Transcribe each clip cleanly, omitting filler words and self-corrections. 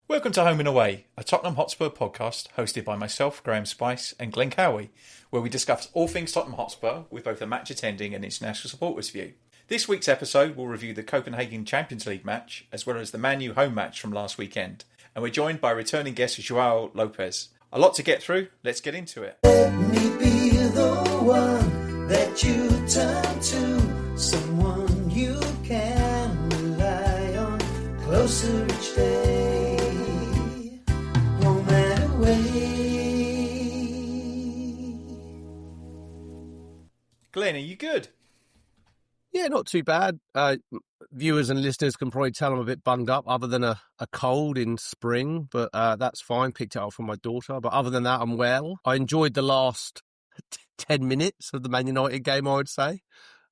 Welcome to Home and Away, a Tottenham Hotspur podcast hosted by myself, Graham Spice, and Glen Cowie, where we discuss all things Tottenham Hotspur with both a match attending and international supporters view. This week's episode will review the Copenhagen Champions League match, as well as the Man U home match from last weekend. And we're joined by returning guest Joao Lopes. A lot to get through, let's get into it. Let me be the one that you turn to, someone you can rely on, closer each day, home and away. Glenn, are you good? Yeah, not too bad. Viewers and listeners can probably tell I'm a bit bunged up, other than a cold in spring, but that's fine. Picked it up from my daughter. But other than that, I'm well. I enjoyed the last 10 minutes of the Man United game, I would say.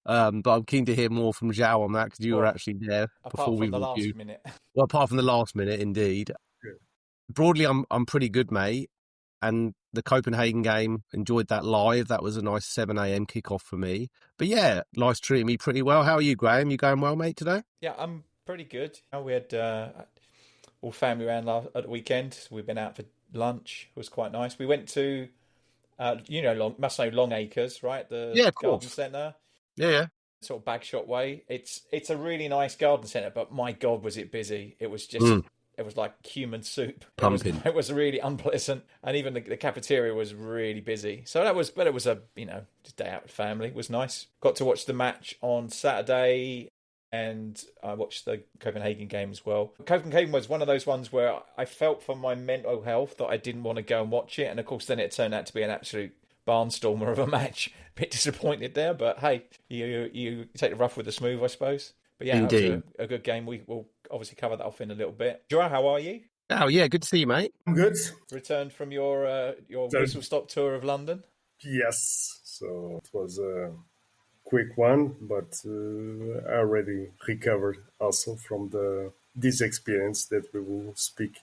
But I'm keen to hear more from Joao on that, because you were actually there before we apart from the reviewed. last minute. Well, apart from the last minute, indeed. Good. Broadly, I'm pretty good, mate. And the Copenhagen game, enjoyed that live. That was a nice 7 a.m. kickoff for me. But yeah, life's treating me pretty well. How are you, Graham? You going well, mate, today? Yeah, I'm pretty good. We had all family around at the weekend. We've been out for lunch. It was quite nice. We went to, must know Long Acres, right? The Yeah, of garden course. centre. Yeah. Sort of Bagshot way. It's a really nice garden centre, but my God, was it busy. It was just... It was like human soup. Pumping. It was really unpleasant, and even the cafeteria was really busy. So it was a just day out with family. It was nice. Got to watch the match on Saturday, and I watched the Copenhagen game as well. Copenhagen was one of those ones where I felt for my mental health that I didn't want to go and watch it, and of course then it turned out to be an absolute barnstormer of a match. A bit disappointed there, but hey, you take the rough with the smooth, I suppose. But yeah, Indeed. It was a good game. We will obviously cover that off in a little bit. Joao, how are you? Oh, yeah, good to see you, mate. I'm good. Returned from your whistle stop tour of London? Yes. So it was a quick one, but I already recovered also from this experience that we will speak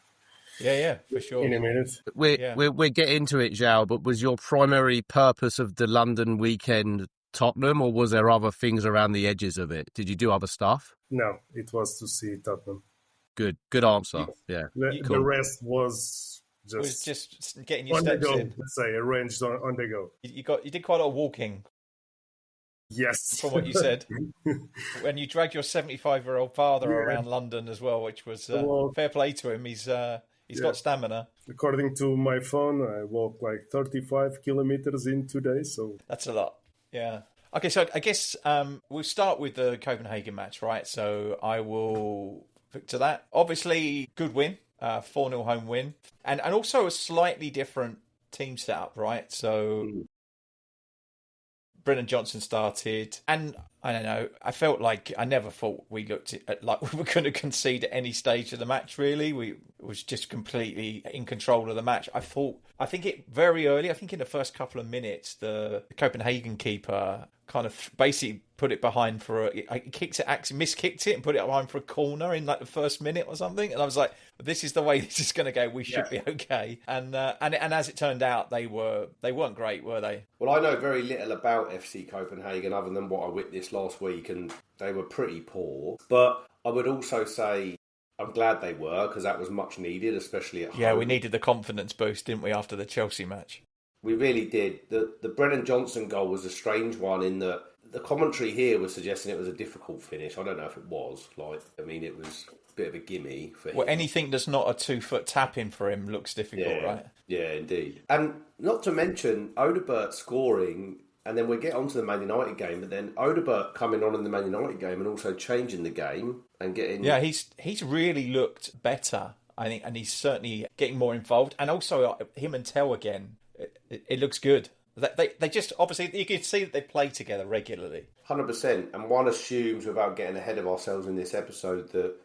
Yeah, for sure. in a minute. We'll get into it, Zhao, but was your primary purpose of the London weekend Tottenham, or was there other things around the edges of it? Did you do other stuff? No, it was to see Tottenham. Good answer. Yeah. The rest was It was just just getting your on the steps go, in. let's say, arranged on the go. You did quite a lot of walking, Yes. from what you said. When you dragged your 75-year-old father around London as well, which was fair play to him. He's got stamina. According to my phone, I walked like 35 kilometers in 2 days. So That's a lot. Yeah. Okay, so I guess we'll start with the Copenhagen match, right? So I will pick to that. Obviously, good win, 4-0 home win, and also a slightly different team setup, right? So Brennan Johnson started, and I don't know, I felt like I never thought we looked at like we were going to concede at any stage of the match, really. We was just completely in control of the match. I think it very early, I think in the first couple of minutes, the Copenhagen keeper kind of basically put it behind he miskicked it and put it behind for a corner in like the first minute or something. And I was like, this is the way this is going to go. We should be okay. And as it turned out, they weren't great, were they? Well, I know very little about FC Copenhagen other than what I witnessed last week, and they were pretty poor. But I would also say I'm glad they were, because that was much needed, especially at home. Yeah, we needed the confidence boost, didn't we, after the Chelsea match? We really did. The Brennan Johnson goal was a strange one in that the commentary here was suggesting it was a difficult finish. I don't know if it was. It was a bit of a gimme for him. Well, anything that's not a 2-foot tap in for him looks difficult, right? Yeah, indeed. And not to mention Odegaard scoring, and then we get onto the Man United game, but then Odegaard coming on in the Man United game and also changing the game and getting... Yeah, he's really looked better, I think, and he's certainly getting more involved. And also him and Tell again, it looks good. They just, obviously, you can see that they play together regularly. 100%. And one assumes, without getting ahead of ourselves in this episode, that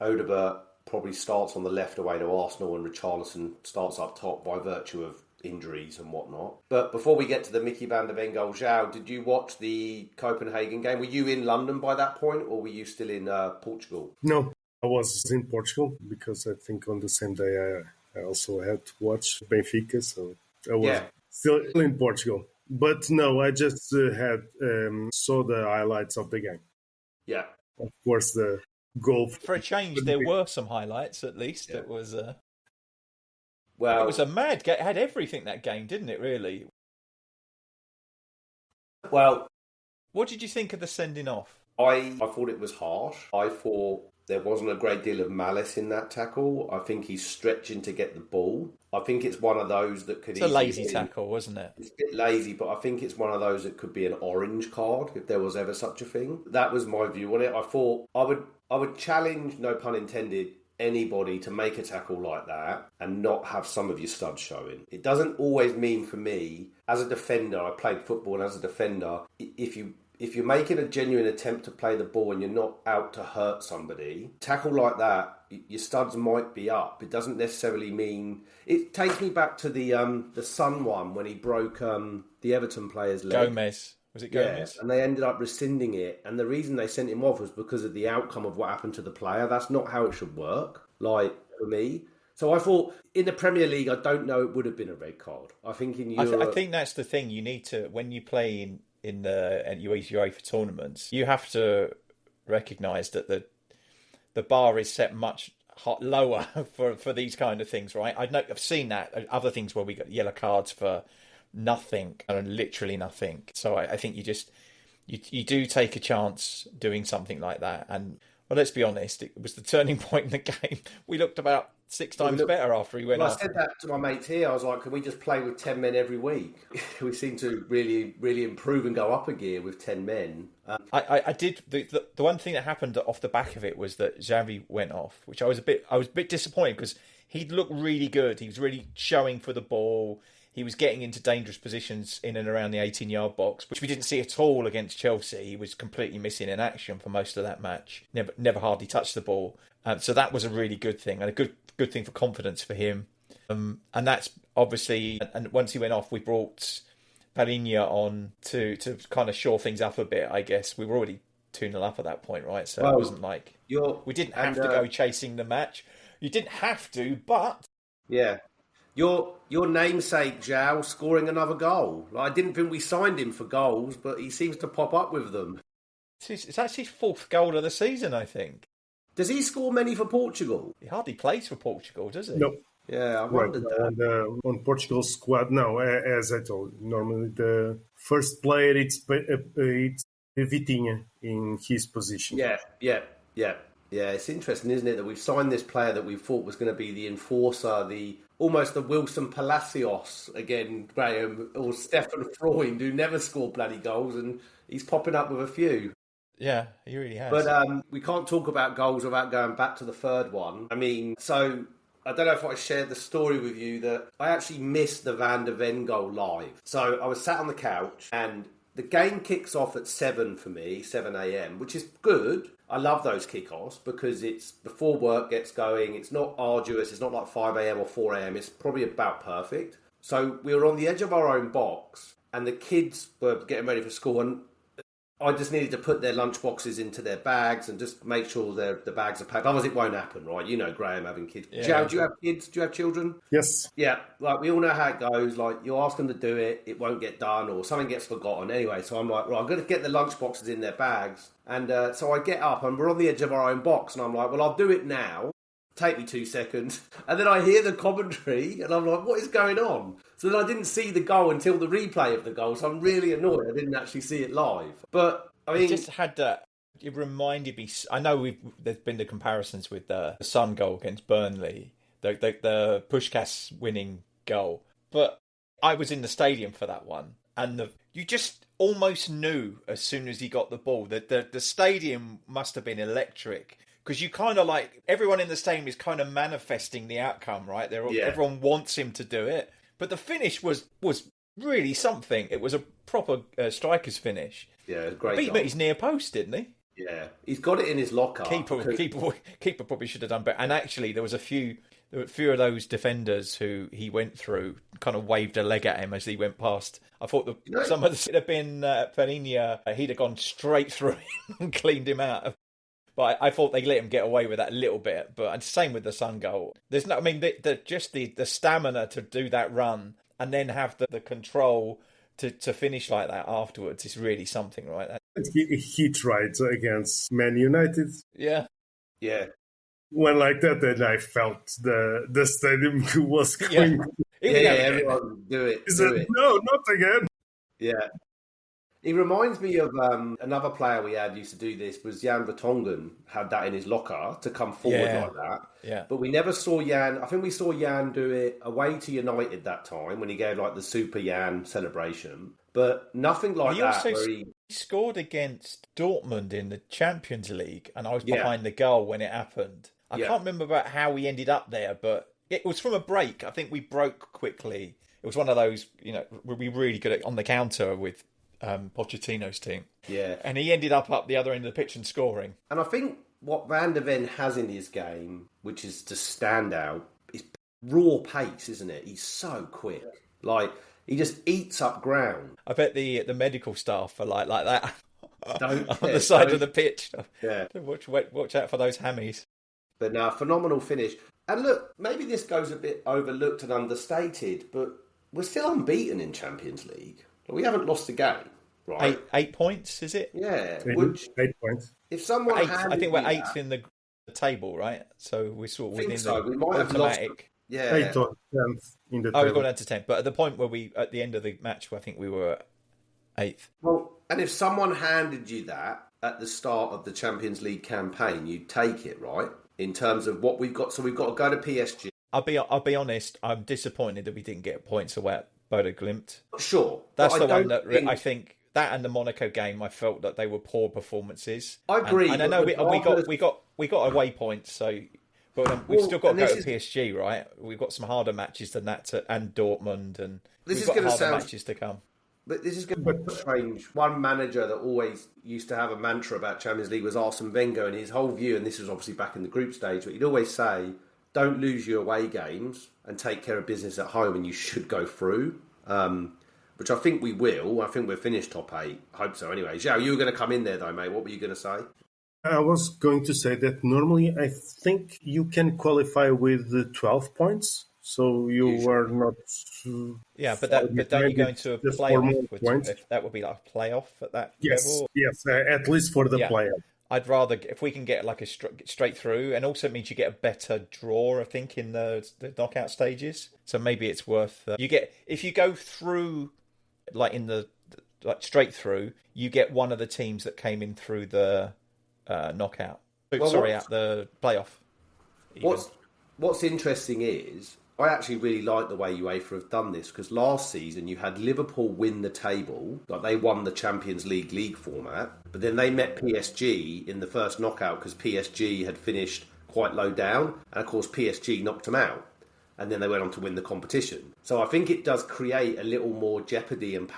Odegaard probably starts on the left away to Arsenal and Richarlison starts up top by virtue of injuries and whatnot. But before we get to the Mickey van der Ven goal, Joao, did you watch the Copenhagen game? Were you in London by that point, or were you still in Portugal? no, I was in Portugal because I think on the same day I also had to watch Benfica, so I was still in Portugal. But no, I just saw the highlights of the game. Yeah. Of course, the goal. For a change, there were some highlights. At least Yeah. it was. Well, It was a mad game. It had everything, that game, didn't it? Really. well, What did you think of the sending off? I thought it was harsh. I thought there wasn't a great deal of malice in that tackle. I think he's stretching to get the ball. I think it's one of those that could It's a easily lazy be- tackle, wasn't it? It's a bit lazy, but I think it's one of those that could be an orange card if there was ever such a thing. That was my view on it. I thought I would challenge, no pun intended, anybody to make a tackle like that and not have some of your studs showing. It doesn't always mean, for me, as a defender, I played football, and as a defender, if you're making a genuine attempt to play the ball and you're not out to hurt somebody, tackle like that, your studs might be up. It doesn't necessarily mean... It takes me back to the Sun one when he broke the Everton player's leg. Gomez. Was it Gomez? Yeah, and they ended up rescinding it. And the reason they sent him off was because of the outcome of what happened to the player. That's not how it should work, like, for me. So I thought, in the Premier League, I don't know it would have been a red card. I think in Europe... I think that's the thing. You need to, when you play in the UEFA tournaments, you have to recognise that the bar is set much lower for these kind of things, right? I've seen that other things where we got yellow cards for nothing and literally nothing. So I think you do take a chance doing something like that. And well, let's be honest, it was the turning point in the game. We looked about 6 times better after he went off. I said that to my mates here. I was like, can we just play with 10 men every week? We seem to really, really improve and go up a gear with 10 men. I did. The one thing that happened off the back of it was that Xavi went off, which I was a bit disappointed because he looked really good. He was really showing for the ball. He was getting into dangerous positions in and around the 18-yard box, which we didn't see at all against Chelsea. He was completely missing in action for most of that match. Never hardly touched the ball. So that was a really good thing, and a good thing for confidence for him. And that's obviously... And once he went off, we brought Palhinha on to kind of shore things up a bit, I guess. We were already 2-0 up at that point, right? So it wasn't like... We didn't have to go chasing the match. You didn't have to, but... Yeah. Your namesake, Joao, scoring another goal. Like, I didn't think we signed him for goals, but he seems to pop up with them. It's actually his 4th goal of the season, I think. Does he score many for Portugal? He hardly plays for Portugal, does he? No. Yeah, I wondered that. On Portugal's squad, no, as I told you, normally the first player, it's Vitinha in his position. Yeah. It's interesting, isn't it, that we've signed this player that we thought was going to be the enforcer, almost the Wilson Palacios again, Graeme, or Stefan Freund, who never scored bloody goals, and he's popping up with a few. Yeah, he really has. But we can't talk about goals without going back to the third one. I mean, so I don't know if I shared the story with you that I actually missed the Van der Ven goal live. So I was sat on the couch and the game kicks off at 7 for me, 7 a.m, which is good. I love those kickoffs because it's before work gets going. It's not arduous. It's not like 5 a.m. or 4 a.m. It's probably about perfect. So we were on the edge of our own box and the kids were getting ready for school, and I just needed to put their lunch boxes into their bags and just make sure the bags are packed. Otherwise it won't happen, right? You know, Graeme, having kids. Yeah. Joe, do you have kids? Do you have children? Yes. Yeah, like we all know how it goes. Like you ask them to do it, it won't get done, or something gets forgotten. Anyway, so I'm like, right, I'm going to get the lunch boxes in their bags. And so I get up and we're on the edge of our own box and I'm like, well, I'll do it now. Take me 2 seconds. And then I hear the commentary and I'm like, what is going on? So then I didn't see the goal until the replay of the goal. So I'm really annoyed I didn't actually see it live. But I mean, it just had that. It reminded me. I know there's been the comparisons with the Sun goal against Burnley, the Puskás winning goal. But I was in the stadium for that one, and you just almost knew as soon as he got the ball that the stadium must have been electric. Because you kind of like, everyone in the stadium is kind of manifesting the outcome, right? Everyone wants him to do it. But the finish was really something. It was a proper striker's finish. Yeah, great. Beat him at his near post, didn't he? Yeah, he's got it in his locker. Keeper probably should have done better. And actually, there were a few of those defenders who he went through, kind of waved a leg at him as he went past. I thought some of the would have been Palhinha. He'd have gone straight through him and cleaned him out. But I thought they let him get away with that a little bit. But same with the Sun goal. There's no, I mean, just the stamina to do that run and then have the control to finish like that afterwards is really something, right? He tried against Man United. Yeah. Yeah. When like that, then I felt the stadium was going. Everyone do it. He said, "No, not again." Yeah. He reminds me of another player we had used to do this was Jan Vertonghen had that in his locker to come forward like that. Yeah. But we never saw Jan. I think we saw Jan do it away to United that time when he gave like the Super Jan celebration. But nothing like he that. Also he scored against Dortmund in the Champions League, and I was behind the goal when it happened. I can't remember about how we ended up there, but it was from a break. I think we broke quickly. It was one of those, we were really good at on the counter with Pochettino's team. Yeah. And he ended up the other end of the pitch and scoring. And I think what Van der Ven has in his game, which is to stand out, is raw pace, isn't it? He's so quick. Like, he just eats up ground. I bet the medical staff are like that. On the side of the pitch. Yeah. Watch out for those hammies. But no, phenomenal finish. And look, maybe this goes a bit overlooked and understated, but we're still unbeaten in Champions League. We haven't lost a game, right? 8 points, is it? Yeah. 8 points. If someone I think we're eighth in the table, right? So we're sort of within we might have lost. Yeah. 8 or 10th in the Oh, table. we've gone down to 10. But at the point where at the end of the match, I think we were 8th. Well, and if someone handed you that at the start of the Champions League campaign, you'd take it, right? In terms of what we've got. So we've got to go to PSG. I'll be honest, I'm disappointed that we didn't get points away at Bodo Glimt. Sure. That's the one that I think that and the Monaco game, I felt that they were poor performances. I agree. And I know we got away points, so but we've still got to go to PSG, right? We've got some harder matches than that, and Dortmund, and we've got harder matches to come. But this is going to be strange. One manager that always used to have a mantra about Champions League was Arsene Wenger, and his whole view, and this was obviously back in the group stage, but he'd always say, don't lose your away games and take care of business at home, and you should go through, which I think we will. I think we'll finish top 8. I hope so anyway. Joao, you were going to come in there though, mate. What were you going to say? I was going to say that normally I think you can qualify with the 12 points. So you are not. Yeah, but then you go into a playoff. That would be like a playoff at that level. Yes, at least for the playoff. I'd rather if we can get like a straight through, and also it means you get a better draw. I think in the knockout stages. So maybe it's worth if you go through like in the straight through, you get one of the teams that came in through the knockout. Out the playoff. What's interesting is, I actually really like the way UEFA have done this, because last season you had Liverpool win the table, like they won the Champions League format, but then they met PSG in the first knockout because PSG had finished quite low down, and of course PSG knocked them out, and then they went on to win the competition. So I think it does create a little more jeopardy and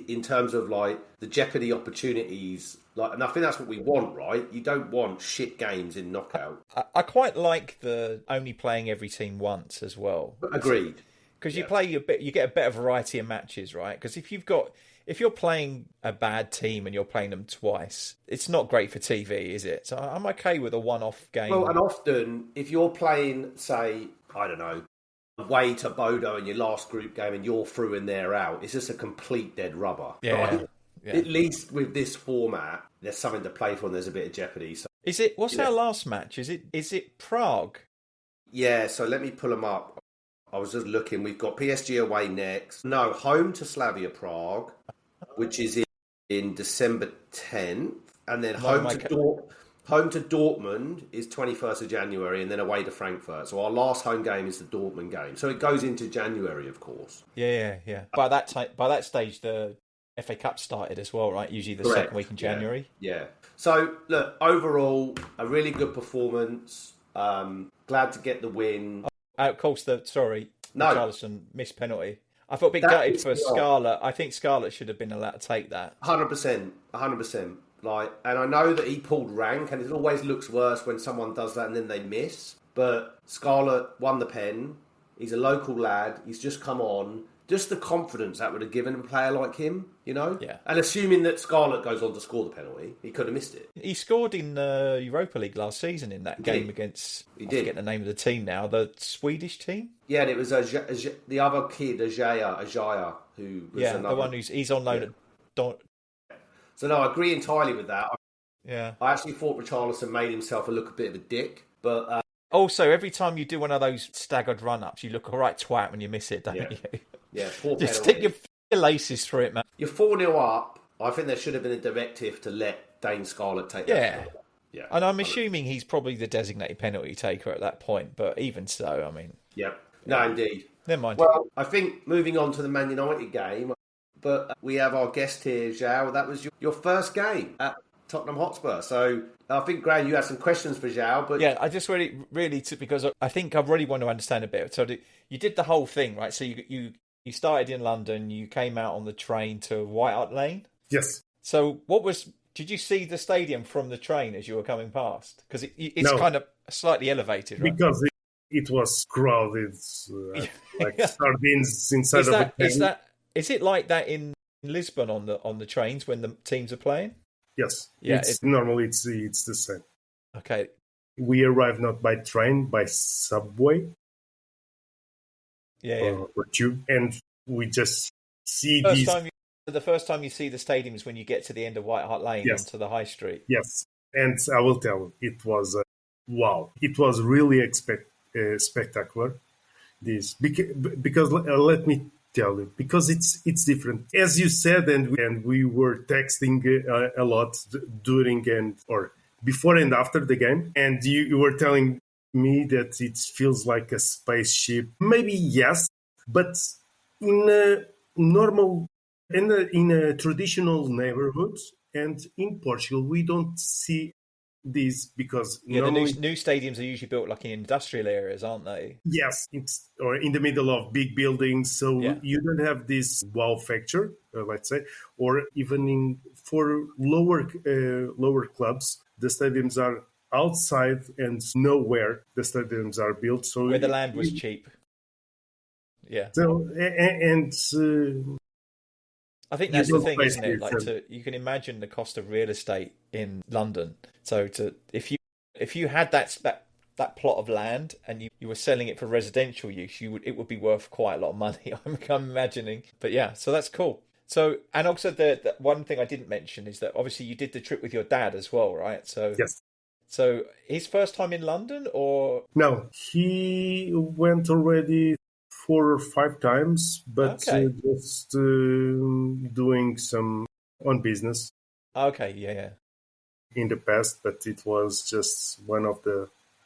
in terms of like the jeopardy opportunities. And I think that's what we want, right? You don't want shit games in knockout. I quite like the only playing every team once as well. Agreed. Because you get a better variety of matches, right? Because if you're playing a bad team and you're playing them twice, it's not great for TV, is it? So I'm okay with a one-off game. Well, and often if you're playing, say, I don't know, away to Bodo in your last group game and you're through and they're out, it's just a complete dead rubber. Yeah. Right? Yeah. At least with this format, there's something to play for and there's a bit of jeopardy. So, what's our last match? Is it Prague? Yeah, so let me pull them up. I was just looking. We've got PSG away next. No, home to Slavia Prague, which is in December 10th. And then home to Dortmund is 21st of January, and then away to Frankfurt. So our last home game is the Dortmund game. So it goes into January, of course. Yeah. By that stage, the FA Cup started as well, right? Usually the second week in January. Yeah. So, look, overall, a really good performance. Glad to get the win. Of course, Richarlison missed penalty. I felt a bit gutted for Scarlett. I think Scarlett should have been allowed to take that. 100%. And I know that he pulled rank, and it always looks worse when someone does that and then they miss. But Scarlett won the pen. He's a local lad. He's just come on. Just the confidence that would have given a player like him, Yeah. And assuming that Scarlett goes on to score the penalty, he could have missed it. He scored in the Europa League last season in that game against, I forget the name of the team now, the Swedish team? Yeah, and it was the other kid, Ajaya, who was the one he's on loan at So no, I agree entirely with that. Yeah. I actually thought Richarlison made himself look a bit of a dick, but Also, every time you do one of those staggered run-ups, you look a right twat when you miss it, don't you? yeah, poor Just penalty. stick your laces through it, man. You're 4-0 up. I think there should have been a directive to let Dane Scarlett take that. Yeah. penalty. Yeah. And I'm assuming he's probably the designated penalty taker at that point, but even so, I mean... Yeah. No, indeed. Never mind. Well, I think moving on to the Man United game, but we have our guest here, Joao. That was your first game at Tottenham Hotspur. So I think, Graeme, you have some questions for Joao. But yeah, I just really, because I think I really want to understand a bit. So you did the whole thing, right? So you started in London, you came out on the train to White Hart Lane. Yes. So did you see the stadium from the train as you were coming past? Because it's No. kind of slightly elevated, right? Because it was crowded, like sardines inside of a train. Is it like that in Lisbon on the trains when the teams are playing? Yes. Yeah, Normally it's the same. Okay. We arrived not by train, by subway. Yeah. Or tube, and we just see The first time you see the stadium is when you get to the end of White Hart Lane onto the high street. Yes, and I will tell you, it was wow. It was really spectacular. This because let me tell you, because it's different. As you said, and we were texting a lot during or before and after the game, and you were telling me that it feels like a spaceship. Maybe yes, but in a normal, in a traditional neighborhood, and in Portugal, we don't see this because normally, the new stadiums are usually built like in industrial areas, aren't they? Yes, it's or in the middle of big buildings, so you don't have this wow factor, let's say, or even for lower clubs, the stadiums are outside and nowhere the stadiums are built. So where the land was cheap. Yeah. So and I think that's the thing, isn't it? Like you can imagine the cost of real estate in London. So if you had that plot of land and you were selling it for residential use, it would be worth quite a lot of money. I'm imagining. But yeah, so that's cool. So and also the one thing I didn't mention is that obviously you did the trip with your dad as well, right? So yes. So his first time in London, or no? He went already 4 or 5 times, but just doing some on business. Okay, yeah. In the past, but it was just one of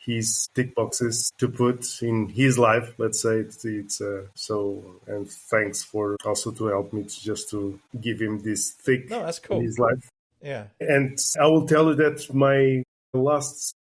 his tick boxes to put in his life. Let's say it's so. And thanks for also to help me to give him this tick that's cool. in his life. Yeah, and I will tell you that my last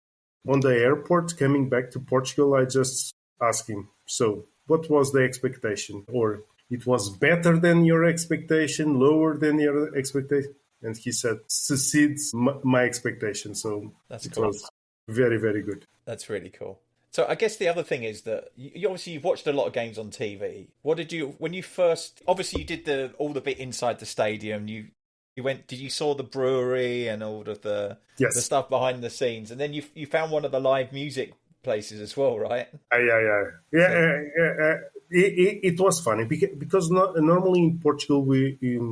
on the airport coming back to Portugal, I just asked him, so what was the expectation? Or it was better than your expectation, lower than your expectation? And he said, succeeds my expectation. So that's it cool. was very, very good. That's really cool. So I guess the other thing is that you've watched a lot of games on TV. What did you, when you first, obviously you did all the bit inside the stadium, you went, you saw the brewery and all of the stuff behind the scenes, and then you found one of the live music places as well, right? Yeah. It was funny because normally in Portugal,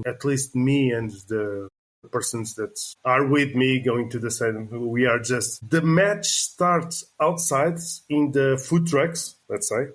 at least me and the persons that are with me going to the stadium, we are just, the match starts outside in the food trucks, let's say.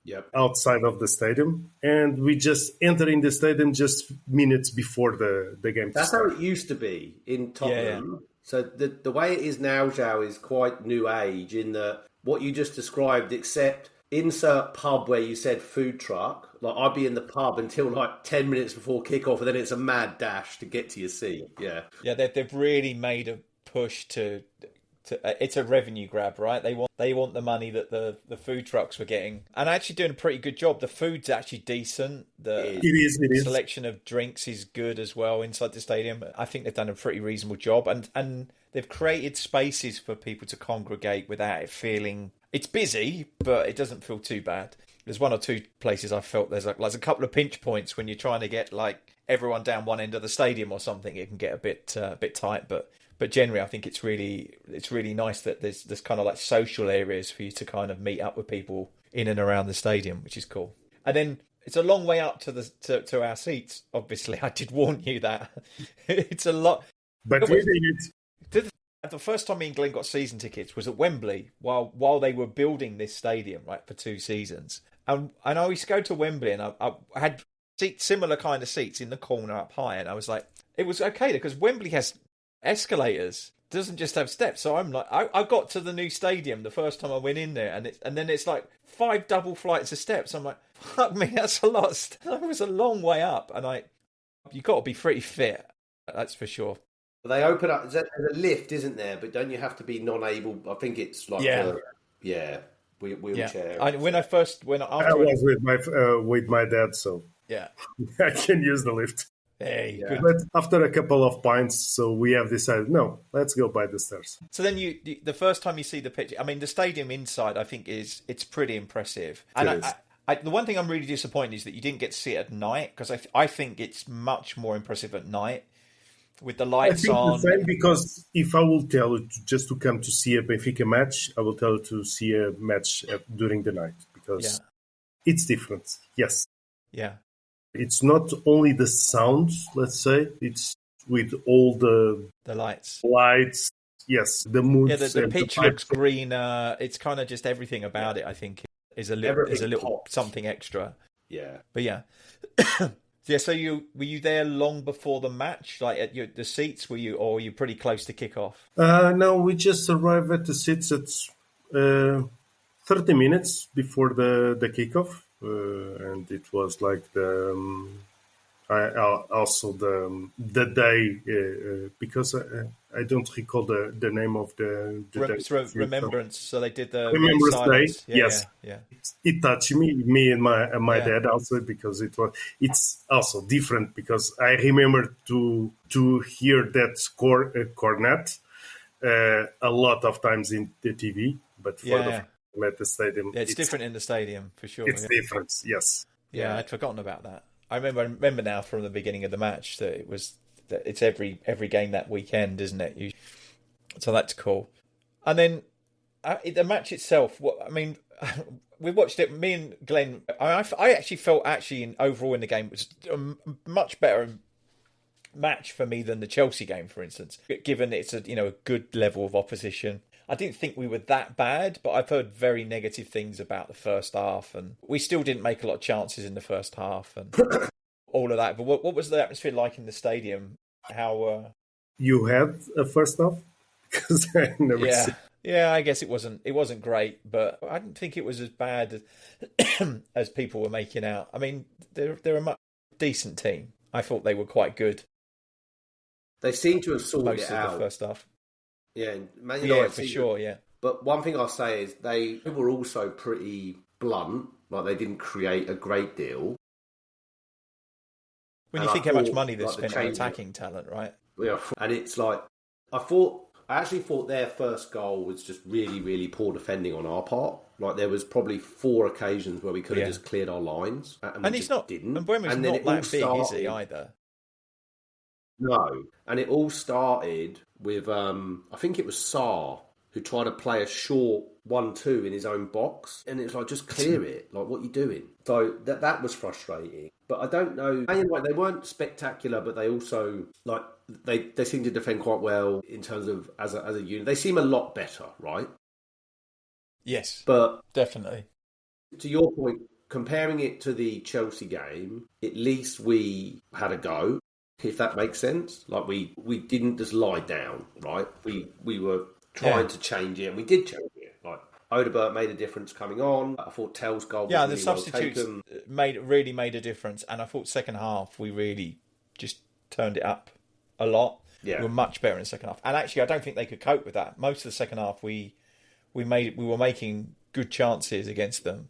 Yep. Outside of the stadium, and we just enter in the stadium just minutes before the game. That's how it used to be in Tottenham. Yeah. So the way it is now, Joao, is quite new age in that what you just described, except insert pub where you said food truck. Like I'd be in the pub until like 10 minutes before kickoff, and then it's a mad dash to get to your seat. Yeah, they've really made a push to it's a revenue grab, right? They want the money that the food trucks were getting, and actually doing a pretty good job. The food's actually decent. It is. Selection of drinks is good as well inside the stadium. I think they've done a pretty reasonable job, and they've created spaces for people to congregate without it feeling. It's busy, but it doesn't feel too bad. There's 1 or 2 places I felt there's a couple of pinch points when you're trying to get like everyone down one end of the stadium or something. It can get a bit tight, but generally, I think it's really nice that there's kind of like social areas for you to kind of meet up with people in and around the stadium, which is cool. And then it's a long way up to our seats. Obviously, I did warn you that it's a lot. But we did it. The first time me and Glenn got season tickets was at Wembley while they were building this stadium, right, for 2 seasons. And I used to go to Wembley, and I had similar kind of seats in the corner up high, and I was like, it was okay because Wembley has escalators, doesn't just have steps. So I'm like, I got to the new stadium the first time I went in there, and then it's like 5 double flights of steps. I'm like, fuck me, that's a lot. It was a long way up, and you got to be pretty fit, that's for sure. They open up. There's a lift, isn't there? But don't you have to be non-able? I think it's like wheelchair. I was with my dad, so yeah, I can use the lift. Hey, yeah. But after a couple of pints, so we have decided, no, let's go by the stairs. So then the first time you see the picture, I mean, the stadium inside, I think it's pretty impressive. And the one thing I'm really disappointed is that you didn't get to see it at night, because I think it's much more impressive at night with the lights on. The same, because if I will tell you just to come to see a Benfica match, I will tell you to see a match during the night, because it's different. Yes. Yeah. It's not only the sound, let's say, it's with all the lights. Yes, the mood. Yeah, the pitch looks greener. It's kind of just everything about it, I think, is a little something extra. Yeah. But yeah. Yeah, so were you there long before the match? Like at the seats, were you pretty close to kick-off? No, we just arrived at the seats at 30 minutes before the kickoff. And it was like also the day, because I don't recall the name of the day. Remembrance. So they did the Remembrance Day. Yeah, yes, yeah. It touched me and my dad also, because it's also different, because I remember to hear that cornet a lot of times in the TV, but for at the stadium, it's different in the stadium for sure. It's different, yes. Yeah, I'd forgotten about that. I remember now from the beginning of the match that it's every game that weekend, isn't it? So that's cool. And then the match itself. We watched it. Me and Glenn. I actually felt overall in the game it was a much better match for me than the Chelsea game, for instance. Given it's a good level of opposition. I didn't think we were that bad, but I've heard very negative things about the first half, and we still didn't make a lot of chances in the first half and all of that. But what was the atmosphere like in the stadium? How you had a first half? Because I never seen. Yeah, I guess it wasn't great, but I didn't think it was as bad as people were making out. I mean, they're a much decent team. I thought they were quite good. They seem to have sorted it out the first half. Yeah, Man United for sure, yeah. But one thing I'll say is they were also pretty blunt. Like, they didn't create a great deal. When you think how much money they've spent on attacking talent, right? Yeah, and it's like, I actually thought their first goal was just really, really poor defending on our part. Like, there was probably 4 occasions where we could have just cleared our lines. And he's not, didn't. And Buemo's not that big, is he, either? No. And it all started with, I think it was Sarr, who tried to play a short 1-2 in his own box. And it's like, just clear it. Like, what are you doing? So that was frustrating. But I don't know. They weren't spectacular, but they also, like, they seem to defend quite well in terms of as a unit. They seem a lot better, right? Yes. But definitely. To your point, comparing it to the Chelsea game, at least we had a go. If that makes sense. Like, we didn't just lie down, right? We were trying to change it, and we did change it. Like, Odegaard made a difference coming on. I thought Tell's goal was really the substitutes well taken. really made a difference, and I thought second half we really just turned it up a lot. Yeah. We were much better in the second half. And actually, I don't think they could cope with that. Most of the second half we were making good chances against them.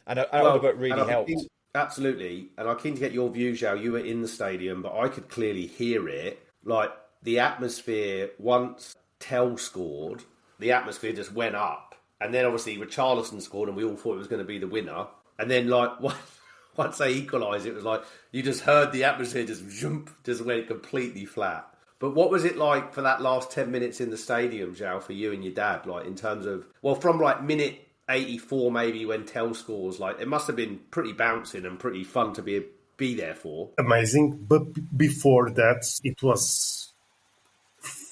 And Odegaard really helped. Absolutely. And I'm keen to get your view, Joao. You were in the stadium, but I could clearly hear it. Like, the atmosphere, once Tell scored, the atmosphere just went up. And then, obviously, Richarlison scored, and we all thought it was going to be the winner. And then, like, once they equalised, it was like, you just heard the atmosphere just went completely flat. But what was it like for that last 10 minutes in the stadium, Joao, for you and your dad? Like, in terms of, well, from, like, minute 84 maybe when Tell scores, like, it must have been pretty bouncing and pretty fun to be there for. Amazing. But before that, it was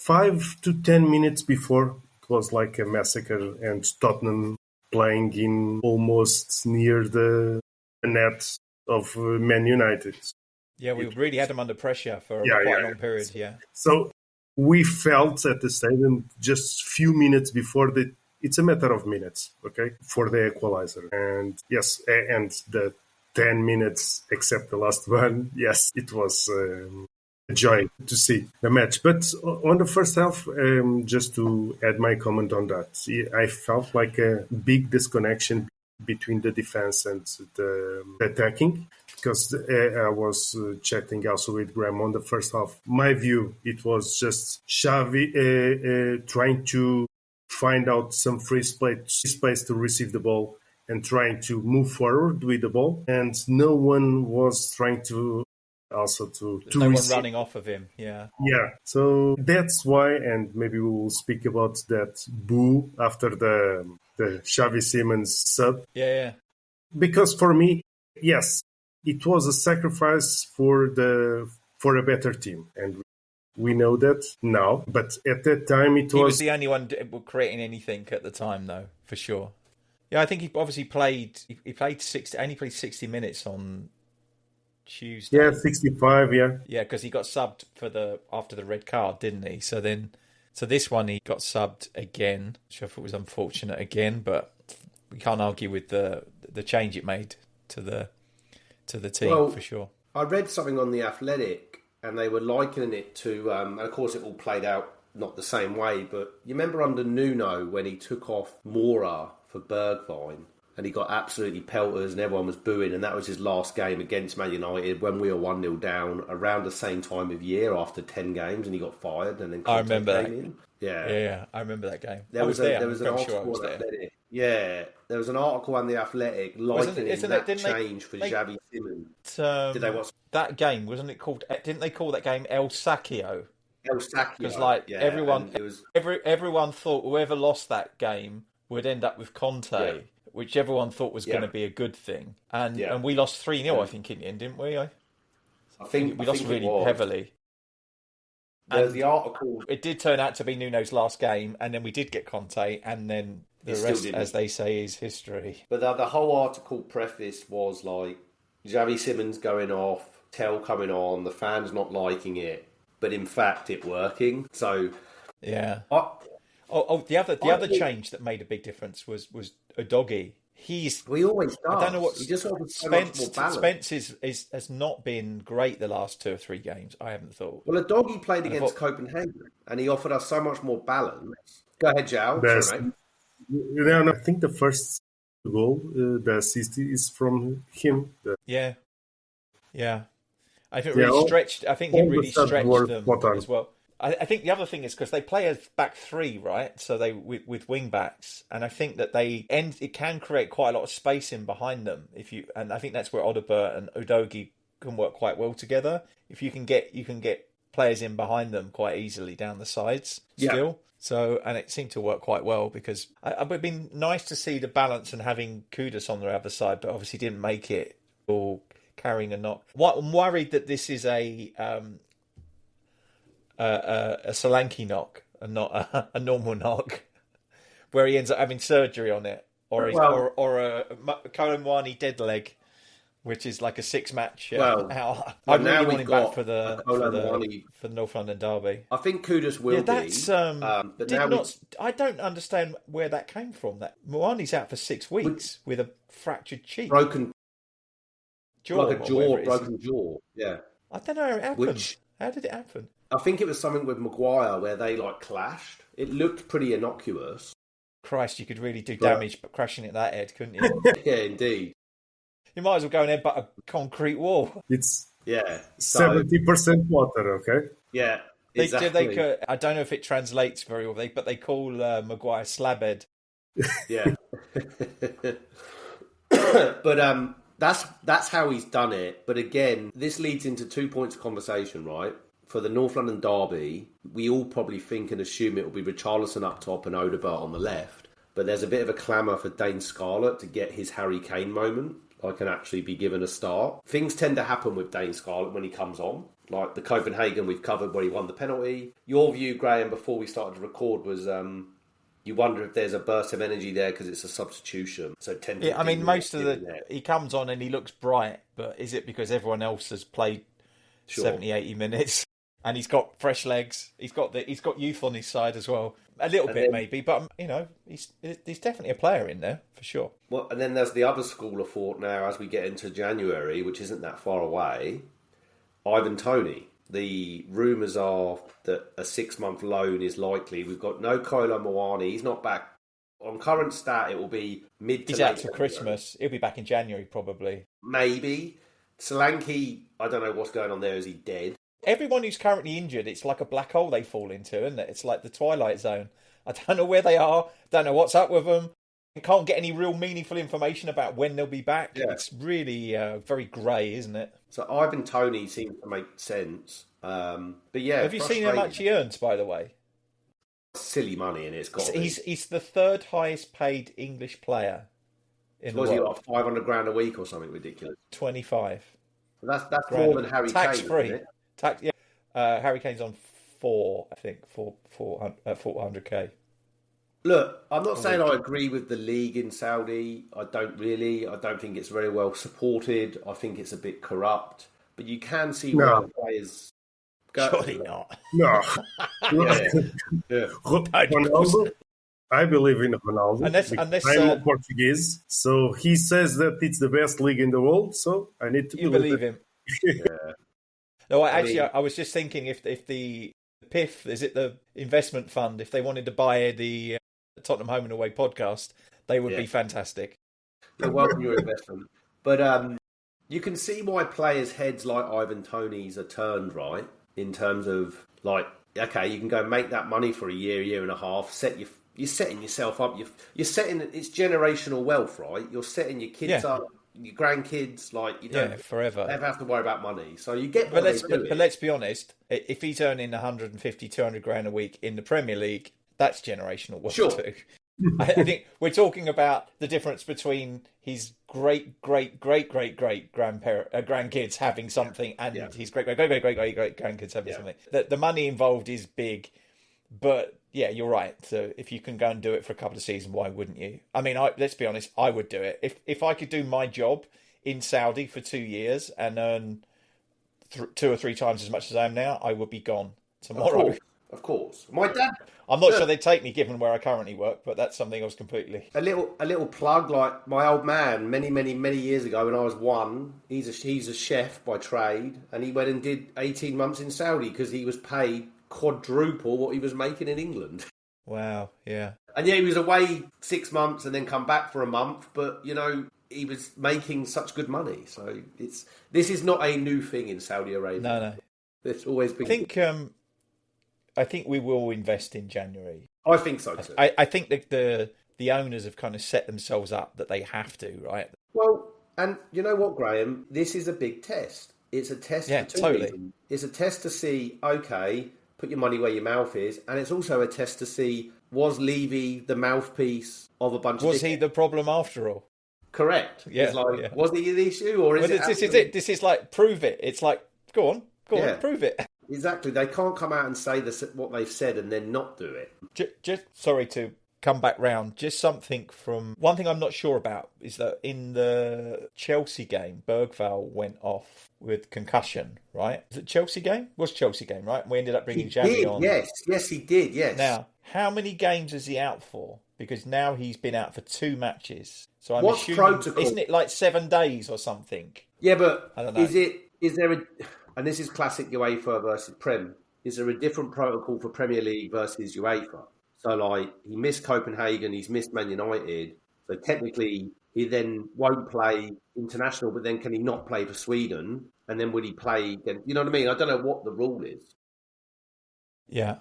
5 to 10 minutes before, it was like a massacre, and Tottenham playing in almost near the net of Man United. Yeah, we really had them under pressure for Yeah, quite yeah, a long period. Yeah. So we felt at the stadium just few minutes before it's a matter of minutes, okay, for the equalizer. And yes, and the 10 minutes except the last one, yes, it was a joy to see the match. But on the first half, just to add my comment on that, I felt like a big disconnection between the defense and the attacking, because I was chatting also with Graeme on the first half. My view, it was just Xavi trying to find out some free space to receive the ball and trying to move forward with the ball, and no one was trying to also to No one receive. running off of him. Yeah. Yeah, so that's why, and maybe we will speak about that boo after the Xavi Simons sub. Yeah. Because for me, yes, it was a sacrifice for a better team, and we know that now. But at that time, He was the only one creating anything at the time, though, for sure. Yeah, I think he obviously played. He played 60. Only played 60 minutes on Tuesday. Yeah, 65. Yeah, Yeah, because he got subbed after the red card, didn't he? So this one he got subbed again, which I thought was unfortunate again, but we can't argue with the change it made to the team for sure. I read something on The Athletic, and they were likening it to, and of course it all played out not the same way, but you remember under Nuno when he took off Mora for Bergwijn, and he got absolutely pelters and everyone was booing, and that was his last game against Man United when we were 1-0 down around the same time of year after 10 games, and he got fired, and then I remember that. in. Yeah, I remember that game. There was an article sure on The Athletic. Yeah, there was an article on The Athletic likening that change for Xavi Simons. Did they watch that game? Wasn't it called? Didn't they call that game El Sacchio? El Sacchio. Because everyone thought whoever lost that game would end up with Conte, which everyone thought was going to be a good thing. And we lost 3-0, I think, in the end, didn't we? I think we lost really heavily. And the article, it did turn out to be Nuno's last game, and then we did get Conte, and then the rest, as they say, is history. But the whole article preface was like Xavi Simons going off, Tell coming on, the fans not liking it, but in fact it working. So yeah. The other change that made a big difference was Udogie. He always does. I don't know what he just offers so much more balance. Spence has not been great the last 2 or 3 games. I haven't thought. Well, Udogie played against Copenhagen, and he offered us so much more balance. Go ahead, Joao. No, I think the first goal, the assist is from him. Yeah. I think really stretched. I think he really stretched them as well. I think the other thing is because they play as back three, right? So they with wing backs, and I think that it can create quite a lot of space in behind them. And I think that's where Odobert and Udogie can work quite well together. If you can get players in behind them quite easily down the sides still. So, and it seemed to work quite well because it would have been nice to see the balance and having Kudus on the other side, but obviously didn't make it or carrying a knock. I'm worried that this is a Solanke knock and not a normal knock, where he ends up having surgery on it, or a Colomwani dead leg, which is like a 6-match out. I really want him back for the North London derby. I think Kudus will be. I don't understand where that came from. That Mwani's out for 6 weeks with a fractured cheek, broken jaw, broken jaw. Yeah, I don't know how it happened. How did it happen? I think it was something with Maguire where they clashed. It looked pretty innocuous. Christ, you could really do damage crashing at that head, couldn't you? Yeah, indeed. You might as well go and headbutt a concrete wall. It's 70% water, okay? Yeah, exactly. I don't know if it translates very well, but they call Maguire slabhead. Yeah. But that's how he's done it. But again, this leads into 2 points of conversation, right? For the North London derby, we all probably think and assume it will be Richarlison up top and Odobert on the left. But there's a bit of a clamour for Dane Scarlett to get his Harry Kane moment. I can actually be given a start. Things tend to happen with Dane Scarlett when he comes on. Like the Copenhagen we've covered where he won the penalty. Your view, Graham, before we started to record was you wonder if there's a burst of energy there because it's a substitution. So 10 Yeah, I mean, most of there. he comes on and he looks bright, but is it because everyone else has played 70, 80 minutes and he's got fresh legs? He's got youth on his side as well. A little bit maybe, but he's definitely a player in there for sure. Well, and then there's the other school of thought now as we get into January, which isn't that far away. Ivan Toney. The rumours are that a 6-month loan is likely. We've got no Kolo Muani. He's not back. On current stat, it will be mid to He's late out till Christmas. He'll be back in January probably. Maybe. Solanke, I don't know what's going on there. Is he dead? Everyone who's currently injured, it's like a black hole they fall into, isn't it? It's like the Twilight Zone. I don't know where they are. Don't know what's up with them. You can't get any real meaningful information about when they'll be back. Yeah. It's really very grey, isn't it? So Ivan Toney seems to make sense. But yeah, have you seen how much he earns, by the way? Silly money, and it's got. He's the third highest paid English player in the world. Was he like 500 grand a week or something ridiculous? 25. That's more than Harry Kane. Tax free. Yeah. Harry Kane's on 400k. Look, I'm not saying I agree with the league in Saudi. I don't really. I don't think it's very well supported. I think it's a bit corrupt. But you can see where players go. Surely not. No. Yeah. Ronaldo, I believe in Ronaldo. Unless I'm Portuguese, so he says that it's the best league in the world. So I need to believe him. Yeah. No, I was just thinking if the PIF, is it the investment fund, if they wanted to buy the Tottenham Home and Away podcast, they would be fantastic. You're welcome your investment. But you can see why players' heads like Ivan Toney's are turned, right? In terms of, like, okay, you can go make that money for a year and a half, you're setting yourself up, you're setting, it's generational wealth, right? You're setting your kids up, your grandkids, like, you don't forever ever have to worry about money. So you get but let's be honest, if he's earning 150, 200 grand a week in the Premier League, that's generational wealth too. I think we're talking about the difference between his great grandkids having something and his great grandkids having something. The money involved is big, but yeah, you're right. So if you can go and do it for a couple of seasons, why wouldn't you? I mean, let's be honest, I would do it if I could do my job in Saudi for 2 years and earn 2 or 3 times as much as I am now. I would be gone tomorrow. Of course. My dad. I'm not sure they'd take me given where I currently work, but that's something else completely. A little plug, like my old man, many years ago when I was 1, he's a chef by trade, and he went and did 18 months in Saudi because he was paid quadruple what he was making in England. Wow, yeah. And yeah, he was away 6 months and then come back for a month, but he was making such good money. So this is not a new thing in Saudi Arabia. No. It's always been. I think we will invest in January. I think so too. I think that the owners have kind of set themselves up that they have to, right? Well, and you know what, Graham? This is a big test. It's a test for 2 reasons. It's a test to see, okay, put your money where your mouth is, and it's also a test to see, was Levy the mouthpiece of a bunch of... Was he the problem after all? Correct. Yeah. Was he the issue, or is it... This is it. This is like, prove it. It's like, go on, prove it. Exactly. They can't come out and say what they've said and then not do it. Just sorry to come back round. Just something from... One thing I'm not sure about is that in the Chelsea game, Bergvall went off with concussion, right? Was it Chelsea game? It was Chelsea game, right? We ended up bringing Jamie on. Yes, he did, yes. Now, how many games is he out for? Because now he's been out for 2 matches. So I'm What's assuming... protocol? Isn't it like 7 days or something? Yeah, but I don't know. Is there a... And this is classic UEFA versus Prem. Is there a different protocol for Premier League versus UEFA? So, like, he missed Copenhagen, he's missed Man United. So, technically, he then won't play international, but then can he not play for Sweden? And then would he play again? You know what I mean? I don't know what the rule is. Yeah.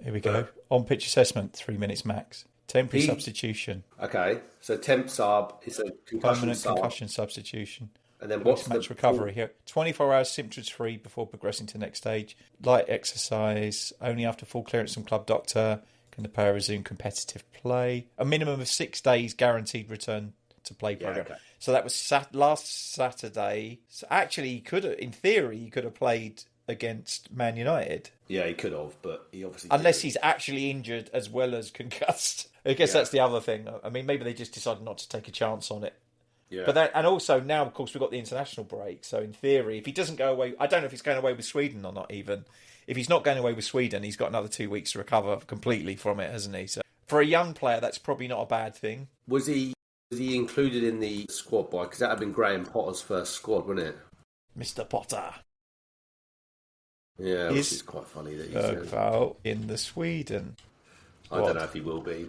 Here we go. On-pitch assessment, 3 minutes max. Temporary substitution. Okay. So, temp sub is a permanent concussion substitution. And then what's match recovery here? 24 hours symptoms free before progressing to the next stage. Light exercise. Only after full clearance from club doctor can the player resume competitive play. A minimum of 6 days guaranteed return to play program. okay. So that was last Saturday. So actually, in theory, he could have played against Man United. Yeah, he could have, but he obviously unless didn't. he's actually injured as well as concussed. I guess that's the other thing. I mean, maybe they just decided not to take a chance on it. Yeah. But and also now, of course, we've got the international break. So in theory, if he doesn't go away, I don't know if he's going away with Sweden or not. Even if he's not going away with Sweden, he's got another 2 weeks to recover completely from it, hasn't he? So for a young player, that's probably not a bad thing. Was he included in the squad by? Because that had been Graham Potter's first squad, wasn't it? Mr. Potter. Yeah, which is quite funny that he's Bergvall in the Sweden. I don't know if he will be.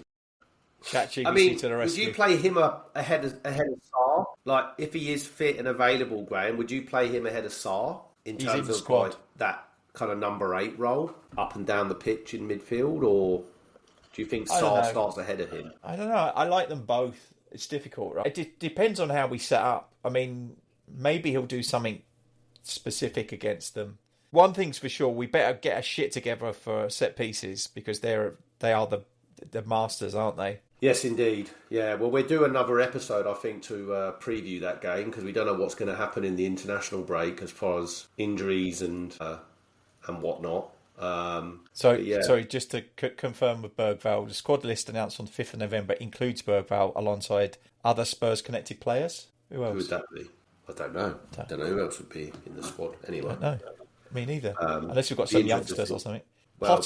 ChatGPT to the would rescue. you play him ahead of Sarr? Like, if he is fit and available, Graham, would you play him ahead of Sarr in He's terms in the of squad. like, that kind of number 8 role up and down the pitch in midfield, or do you think Sarr starts ahead of him? I don't know. I like them both. It's difficult, right? It depends on how we set up. I mean, maybe he'll do something specific against them. One thing's for sure, we better get a shit together for set pieces because they are the masters, aren't they? Yes, indeed. Yeah, well, we'll do another episode, I think, to preview that game because we don't know what's going to happen in the international break as far as injuries and whatnot. Sorry, just to confirm with Bergvall, the squad list announced on 5th of November includes Bergvall alongside other Spurs-connected players. Who else? Who would that be? I don't know. I don't know who else would be in the squad anyway. No, me neither. Unless we've got some youngsters or something. Well,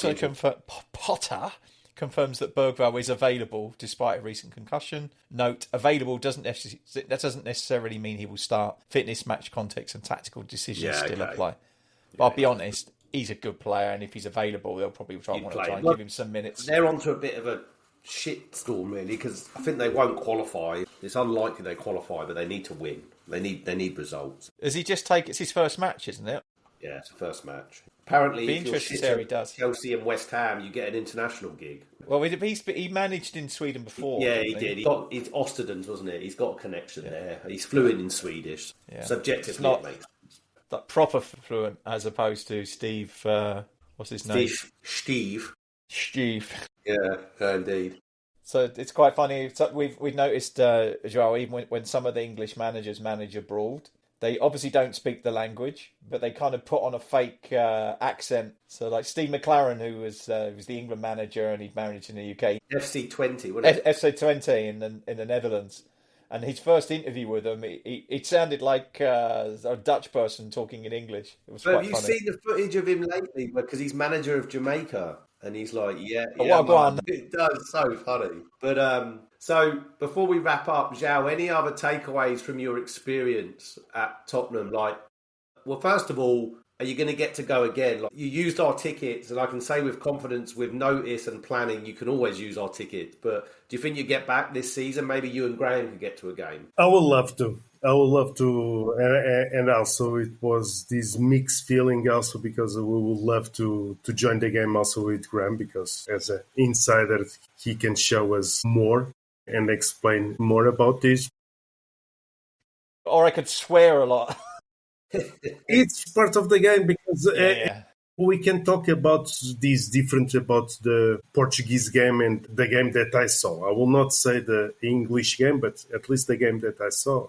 Potter confirms that Bergvall is available despite a recent concussion. Note, available doesn't necessarily mean he will start. Fitness, match context and tactical decisions still apply. But I'll be honest, he's a good player, and if he's available, they'll probably try and give him some minutes. They're onto a bit of a shitstorm, really, because I think they won't qualify. It's unlikely they qualify, but they need to win. They need results. Has he just taken... It's his first match, isn't it? Yeah, it's the first match. Apparently, Be if you're interested to shit see how he at does. Chelsea and West Ham, you get an international gig. Well, he managed in Sweden before. Yeah, he did. He's Osterden's, wasn't it? He's got a connection there. He's fluent in Swedish. Yeah. Subjectively, Not it makes sense. like proper fluent, as opposed to Steve... what's his name? Steve. Yeah, indeed. So it's quite funny. We've noticed, Joao, even when some of the English managers manage abroad, they obviously don't speak the language, but they kind of put on a fake accent. So like Steve McLaren, who was the England manager and he'd managed in the UK. FC20, wasn't it? FC20 in the Netherlands. And his first interview with them, it sounded like a Dutch person talking in English. It was quite funny. Have you seen the footage of him lately? Because he's manager of Jamaica. And he's like, go on. It does, so funny. But so before we wrap up, Joao, any other takeaways from your experience at Tottenham? Like, well, first of all, are you going to get to go again? Like, you used our tickets, and I can say with confidence, with notice and planning, you can always use our tickets. But do you think you get back this season? Maybe you and Graham could get to a game. I would love to. And also it was this mixed feeling also because we would love to join the game also with Graham because as an insider, he can show us more and explain more about this. Or I could swear a lot. It's part of the game because we can talk about these different about the Portuguese game and the game that I saw. I will not say the English game, but at least the game that I saw.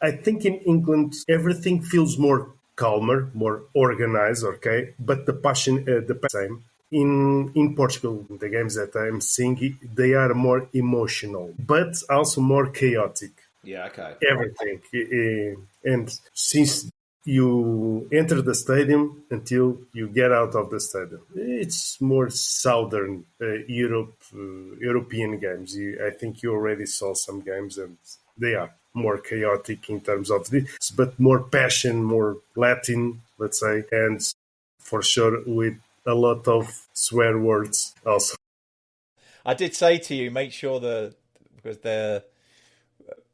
I think in England everything feels more calmer, more organized. Okay, but the passion, the same. In Portugal, the games that I'm seeing, they are more emotional, but also more chaotic. Yeah, okay. Everything. And since you enter the stadium until you get out of the stadium, it's more southern European games. I think you already saw some games and they are more chaotic in terms of this, but more passion, more Latin, let's say, and for sure with a lot of swear words also. I did say to you, make sure because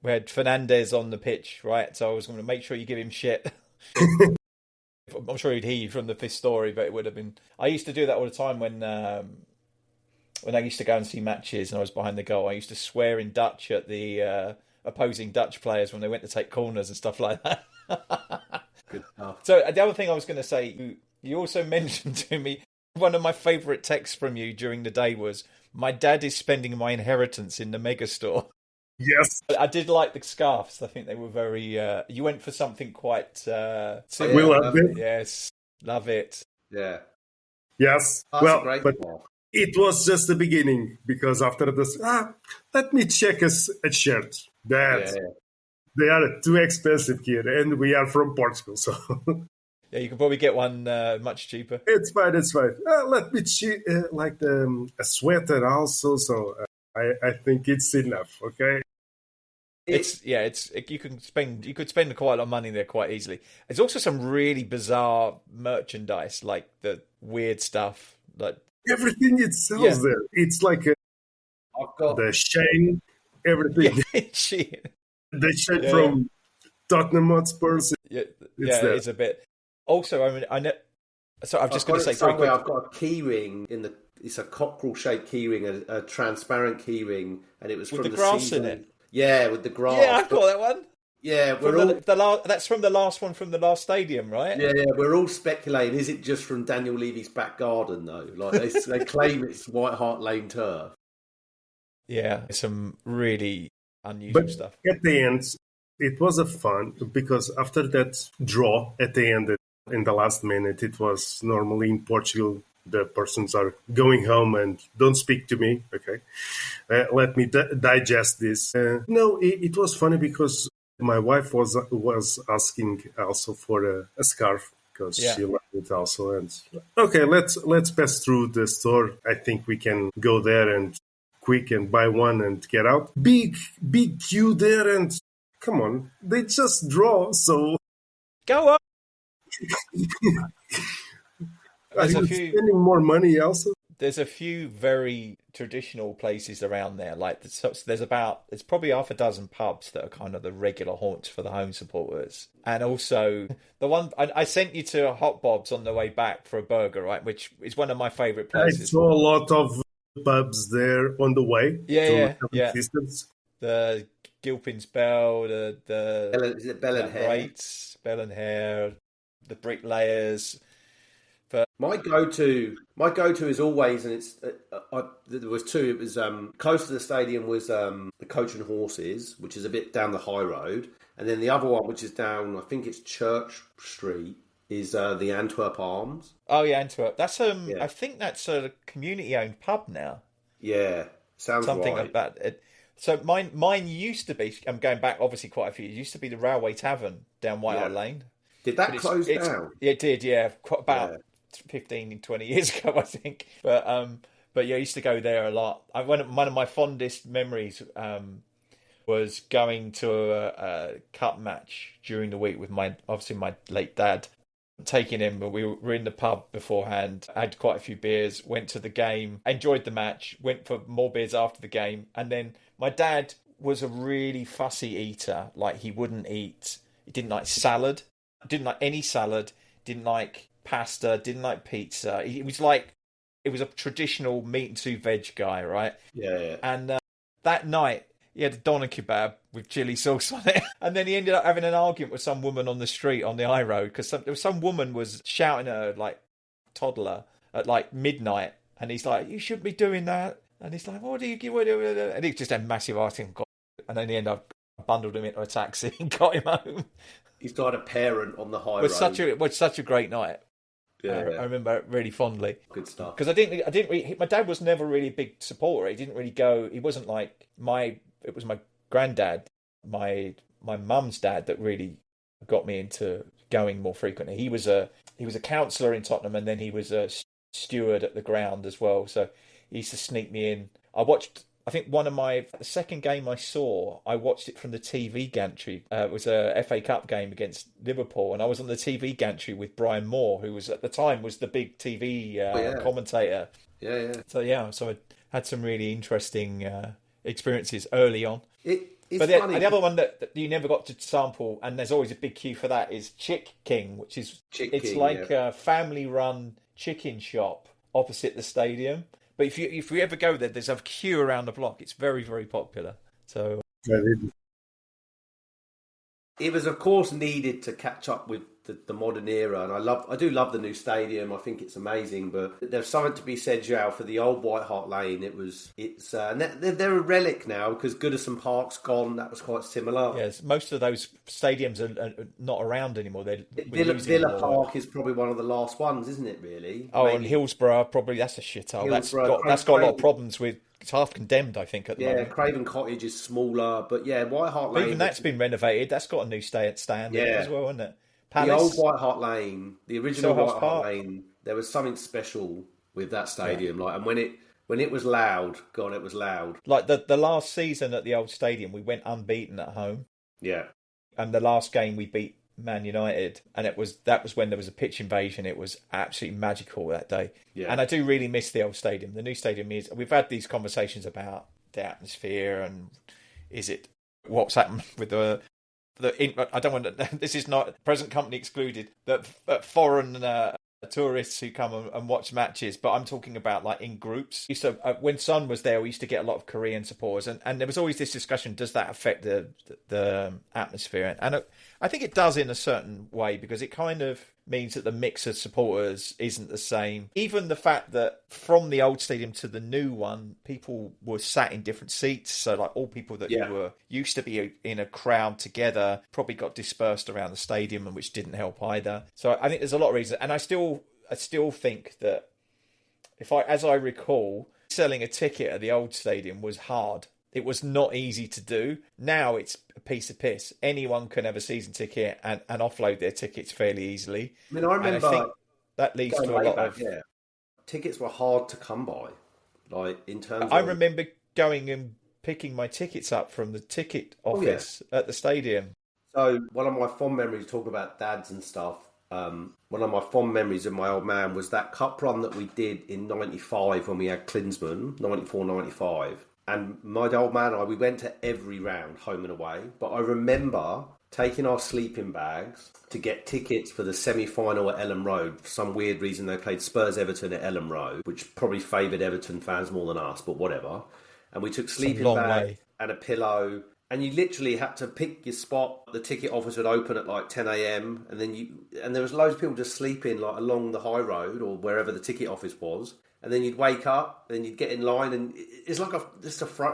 we had Fernandez on the pitch, right? So I was going to make sure you give him shit. I'm sure he'd hear you from the fifth story, but it would have been... I used to do that all the time when I used to go and see matches and I was behind the goal. I used to swear in Dutch at the opposing Dutch players when they went to take corners and stuff like that. Good stuff. So the other thing I was going to say, you also mentioned to me, one of my favourite texts from you during the day was, my dad is spending my inheritance in the mega store. Yes, I did like the scarves. I think they were very. You went for something quite. we love it. Yes, love it. Yeah. Yes. Oh, that's a Well, great but scarf. it was just the beginning because after this, let me check a shirt. Yeah. That they are too expensive here, and we are from Portugal, so Yeah, you can probably get one much cheaper. it's fine. It's fine. Let me like a sweater also. So I think it's enough. Okay. You could spend quite a lot of money there quite easily. There's also some really bizarre merchandise, like the weird stuff. Like Everything it sells there. It's like I've got. the chain, everything. yeah, shit. The chain Yeah. from Tottenham Hotspurs. Yeah, It's it there. is a bit. Also, I mean, I know. So I'm just I've going got to it say very somewhere. quick. I've got a key ring in the. It's a cockerel shaped key ring, a transparent key ring, and it was With from the grass season. in it? Yeah, with the grass. Yeah, I've got that one. Yeah, From we're all. that's from the last one from the last stadium, right? Yeah, we're all speculating. Is it just from Daniel Levy's back garden though? Like they claim it's White Hart Lane turf. Yeah, some really unusual But stuff. at the end, it was a fun because after that draw at the end, in the last minute, it was normally in Portugal. The persons are going home and don't speak to me. Okay, let me digest this. No, it was funny because my wife was asking also for a scarf because she liked it also. And okay, let's pass through the store. I think we can go there and quick and buy one and get out. Big queue there, and come on, they just draw. So Go on. are you spending more money also? There's a few very traditional places around there. Like there's probably half a dozen pubs that are kind of the regular haunts for the home supporters. And also the one I sent you to Hot Bob's on the way back for a burger, right? Which is one of my favourite I places. saw a lot of pubs there on the way. Yeah. Systems. The Gilpin's Bell, Is it Bell and Hare? Rates, Bell and Hare, the Bricklayers. My go-to is always, and it's there was two. It was close to the stadium was the Coach and Horses, which is a bit down the high road, and then the other one, which is down, I think it's Church Street, is the Antwerp Arms. Oh yeah, Antwerp. That's I think that's a community-owned pub now. Yeah, sounds something right. like that. So mine used to be. I'm going back obviously quite a few. It used to be the Railway Tavern down White Hart Lane. Did that close down? It did. Yeah, about 15, 20 years ago, I think. But yeah, I used to go there a lot. One of my fondest memories was going to a cup match during the week with my late dad. Taking him, but we were in the pub beforehand, had quite a few beers, went to the game, enjoyed the match, went for more beers after the game, and then my dad was a really fussy eater. Like he didn't like salad, didn't like any salad, didn't like pasta, didn't like pizza. It was a traditional meat and two veg guy, right? Yeah. And that night he had a doner kebab with chili sauce on it, and then he ended up having an argument with some woman on the street on the high road because some woman was shouting at her like toddler at like midnight, and he's like, "You shouldn't be doing that," and he's like, "What do you?" And he just had massive argument, and then in the end I bundled him into a taxi and got him home. He's got a parent on the high It road. was such a great night. Yeah, I remember it really fondly. Good stuff. Because I didn't really, my dad was never really a big supporter. He didn't really go. He wasn't like it was my granddad, my mum's dad, that really got me into going more frequently. He was a counsellor in Tottenham, and then he was a steward at the ground as well. So he used to sneak me in. I think the second game I saw, I watched it from the TV gantry. It was a FA Cup game against Liverpool, and I was on the TV gantry with Brian Moore, who was at the time was the big TV commentator. Yeah. So I had some really interesting experiences early on. It's but funny. the other one that you never got to sample, and there's always a big queue for that, is Chick King, which is a family-run chicken shop opposite the stadium. But if you ever go there, there's a queue around the block. It's very, very popular. So it was, of course, needed to catch up with the modern era, and I do love the new stadium. I think it's amazing, but there's something to be said, Joao, for the old White Hart Lane. And they're a relic now because Goodison Park's gone. That was quite similar. Yes, most of those stadiums are not around anymore. Villa Park is probably one of the last ones, isn't it? Really? Oh, and Hillsborough probably that's a shithole. That's got a lot of problems with. It's half condemned, I think, at the moment. Craven Cottage is smaller, but White Hart Lane. But even that's been renovated. That's got a new stand in it as well, isn't it? Palace. The old White Hart Lane, the original White Hart Lane, there was something special with that stadium. And when it was loud, God, it was loud. Like the last season at the old stadium, we went unbeaten at home. Yeah. And the last game we beat Man United, and that was when there was a pitch invasion. It was absolutely magical that day. Yeah. And I do really miss the old stadium. The new stadium we've had these conversations about the atmosphere and what's happened with I don't want to, this is not present company excluded, that foreign tourists who come and watch matches, but I'm talking about like in groups. When Son was there, we used to get a lot of Korean supporters, and there was always this discussion: does that affect the atmosphere? And I think it does in a certain way, because it kind of means that the mix of supporters isn't the same. Even the fact that from the old stadium to the new one, people were sat in different seats, so like all people that were used to be in a crowd together probably got dispersed around the stadium, and which didn't help either. So I think there's a lot of reasons, and I still think that as I recall, selling a ticket at the old stadium was hard. It was not easy to do. Now it's a piece of piss. Anyone can have a season ticket and offload their tickets fairly easily. I mean, I remember I think that leads to a lot of... Yeah. Tickets were hard to come by. Like, in terms I remember going and picking my tickets up from the ticket office at the stadium. So one of my fond memories, talking about dads and stuff, one of my fond memories of my old man was that cup run that we did in 95 when we had Klinsmann, 94, 95. And my old man and I, we went to every round, home and away. But I remember taking our sleeping bags to get tickets for the semi-final at Ellen Road. For some weird reason, they played Spurs-Everton at Ellen Road, which probably favoured Everton fans more than us, but whatever. And we took sleeping bags and a pillow. And you literally had to pick your spot. The ticket office would open at like 10 a.m. And there was loads of people just sleeping like along the high road or wherever the ticket office was. And then you'd wake up, then you'd get in line, and it's like a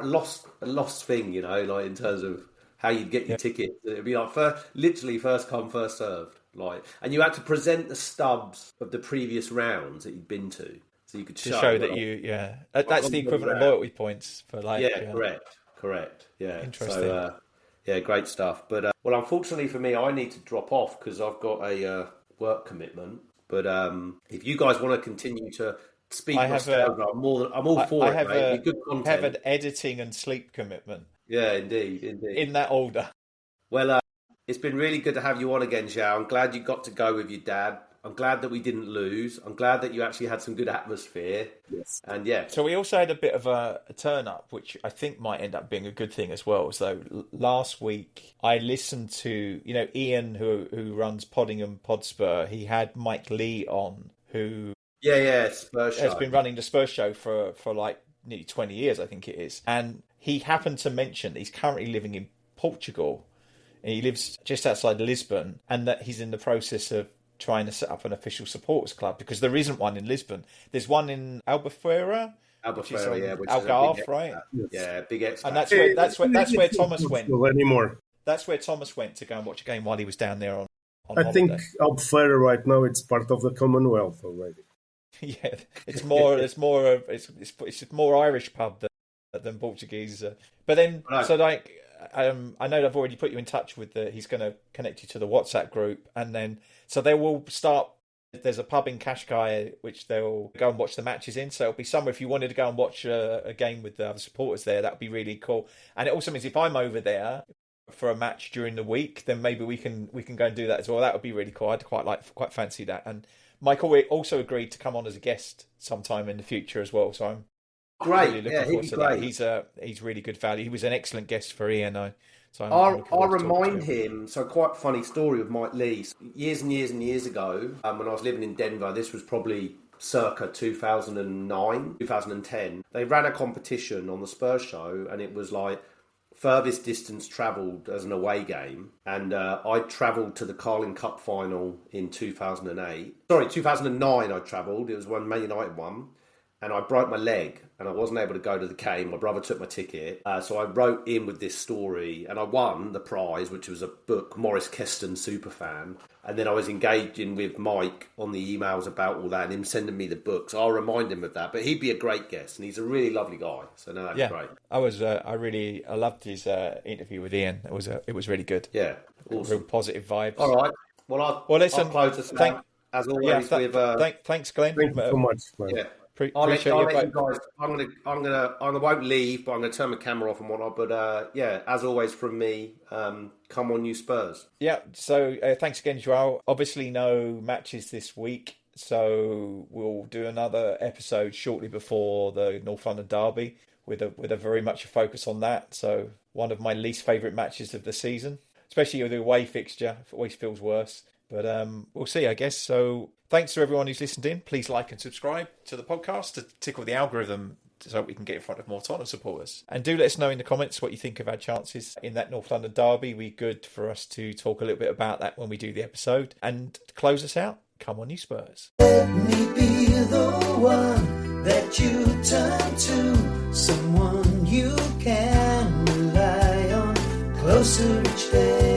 lost thing, you know, like in terms of how you'd get your ticket. It'd be like literally first come, first served, like, and you had to present the stubs of the previous rounds that you'd been to, so you could show that that's the equivalent of loyalty points for like. Correct. Yeah, interesting. So, great stuff. But well, unfortunately for me, I need to drop off because I've got a work commitment. But if you guys want to continue to speak, I'm all for it, mate. Good content. I have an editing and sleep commitment. Yeah, indeed. In that order. Well, it's been really good to have you on again, Joao. I'm glad you got to go with your dad. I'm glad that we didn't lose. I'm glad that you actually had some good atmosphere. Yes. And So we also had a bit of a turn up, which I think might end up being a good thing as well. So last week I listened to, Ian, who runs Poddingham Podspur. He had Mike Lee on, who Spurs show. Has been running the Spurs show for like nearly 20 years, I think it is. And he happened to mention that he's currently living in Portugal. And he lives just outside Lisbon, and that he's in the process of trying to set up an official supporters club, because there isn't one in Lisbon. There's one in Albufeira, which is Algarve, right? Yeah, big X. And that's where Thomas went. Anymore. That's where Thomas went to go and watch a game while he was down there on I holiday. think Albufeira right now it's part of the Commonwealth already. Yeah, it's more Irish pub than Portuguese. But then, so like, I know I've already put you in touch with he's going to connect you to the WhatsApp group, and then so they will start. There's a pub in Cascais which they'll go and watch the matches in. So it'll be somewhere if you wanted to go and watch a game with the other supporters there. That would be really cool. And it also means if I'm over there for a match during the week, then maybe we can go and do that as well. That would be really cool. I'd quite fancy that. And Michael also agreed to come on as a guest sometime in the future as well. So I'm really looking forward to that. He's really good value. He was an excellent guest for Ian. I'll remind him. So quite a funny story with Mike Lee. Years and years and years ago, when I was living in Denver, this was probably circa 2009, 2010. They ran a competition on the Spurs show, and it was like furthest distance travelled as an away game, and I travelled to the Carling Cup final in 2008. Sorry, 2009 I travelled. It was when Man United won. And I broke my leg and I wasn't able to go to the game. My brother took my ticket. So I wrote in with this story and I won the prize, which was a book, Maurice Keston Superfan. And then I was engaging with Mike on the emails about all that and him sending me the book. So I'll remind him of that. But he'd be a great guest and he's a really lovely guy. So no, that's great. I loved his interview with Ian. It was really good. Yeah, awesome. Real positive vibes. All right. Well, listen, I'll close this out, as always. Thanks, Glenn. Thank you so much, man. Yeah. I'll let you guys. I won't leave, but I'm gonna turn my camera off and whatnot. But as always from me, come on, you Spurs. Yeah. So thanks again, Joao. Obviously, no matches this week, so we'll do another episode shortly before the North London derby with a very much a focus on that. So one of my least favourite matches of the season, especially with the away fixture. It always feels worse. But we'll see, I guess. So thanks to everyone who's listened in. Please like and subscribe to the podcast to tickle the algorithm so we can get in front of more Tottenham supporters. And do let us know in the comments what you think of our chances in that North London derby. It'd be good for us to talk a little bit about that when we do the episode. And to close us out, come on, you Spurs. Let me be the one that you turn to, someone you can rely on closer each day.